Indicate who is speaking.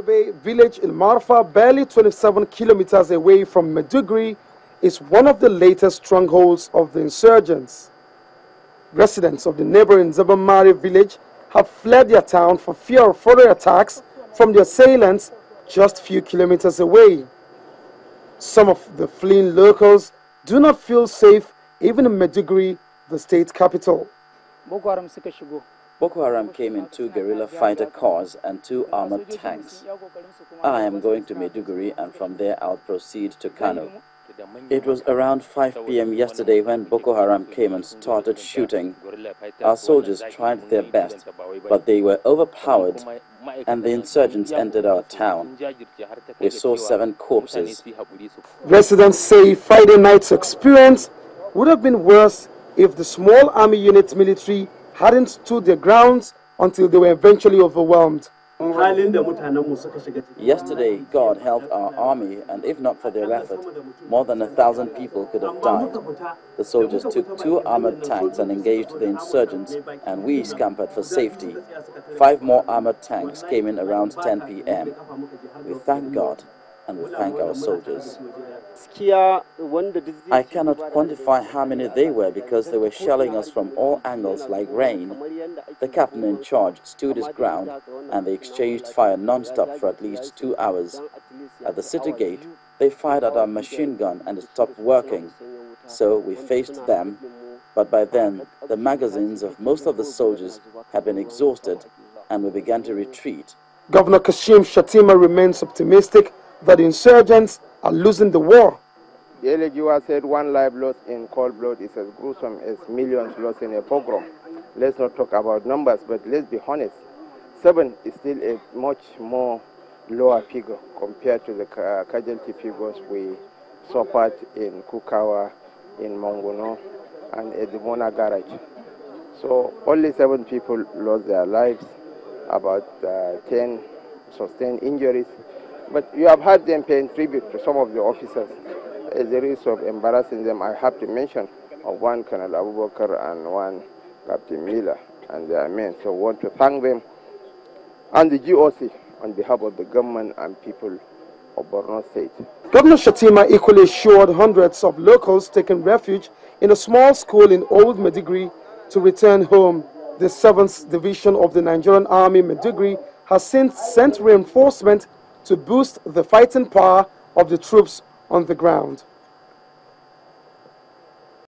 Speaker 1: The village in Marfa, barely 27 kilometers away from Maiduguri, is one of the latest strongholds of the insurgents. Residents of the neighboring Zabarmari village have fled their town for fear of further attacks from the assailants just a few kilometers away. Some of the fleeing locals do not feel safe even in Maiduguri, the state capital.
Speaker 2: Boko Haram came in 2 guerrilla fighter cars and 2 armored tanks. I am going to Maiduguri and from there I'll proceed to Kano. It was around 5 p.m. yesterday when Boko Haram came and started shooting. Our soldiers tried their best, but they were overpowered and the insurgents entered our town. We saw 7 corpses.
Speaker 1: Residents say Friday night's experience would have been worse if the small army unit military hadn't stood their grounds until they were eventually overwhelmed.
Speaker 2: Yesterday, God helped our army, and if not for their effort, more than 1,000 people could have died. The soldiers took 2 armored tanks and engaged the insurgents, and we scampered for safety. 5 more armored tanks came in around 10 p.m. We thank God, and we thank our soldiers. I cannot quantify how many they were because they were shelling us from all angles like rain. The captain in charge stood his ground and they exchanged fire non-stop for at least 2 hours. At the city gate, they fired at our machine gun and it stopped working. So we faced them, but by then the magazines of most of the soldiers had been exhausted and we began to retreat.
Speaker 1: Governor Kashim Shettima remains optimistic that the insurgents are losing the war.
Speaker 3: The LGU said 1 life lost in cold blood is as gruesome as millions lost in a pogrom. Let's not talk about numbers, but let's be honest. 7 is still a much more lower figure compared to the casualty figures we suffered in Kukawa, in Mongono, and at the Mona garage. So only 7 people lost their lives, about 10 sustained injuries. But you have heard them paying tribute to some of the officers. As a risk of embarrassing them, I have to mention of 1 Colonel Abubakar and 1 Captain Miller and their men. So I want to thank them and the GOC on behalf of the government and people of Borno State.
Speaker 1: Governor Shettima equally assured hundreds of locals taking refuge in a small school in Old Maiduguri to return home. The 7th Division of the Nigerian Army Maiduguri has since sent reinforcement to boost the fighting power of the troops on the ground.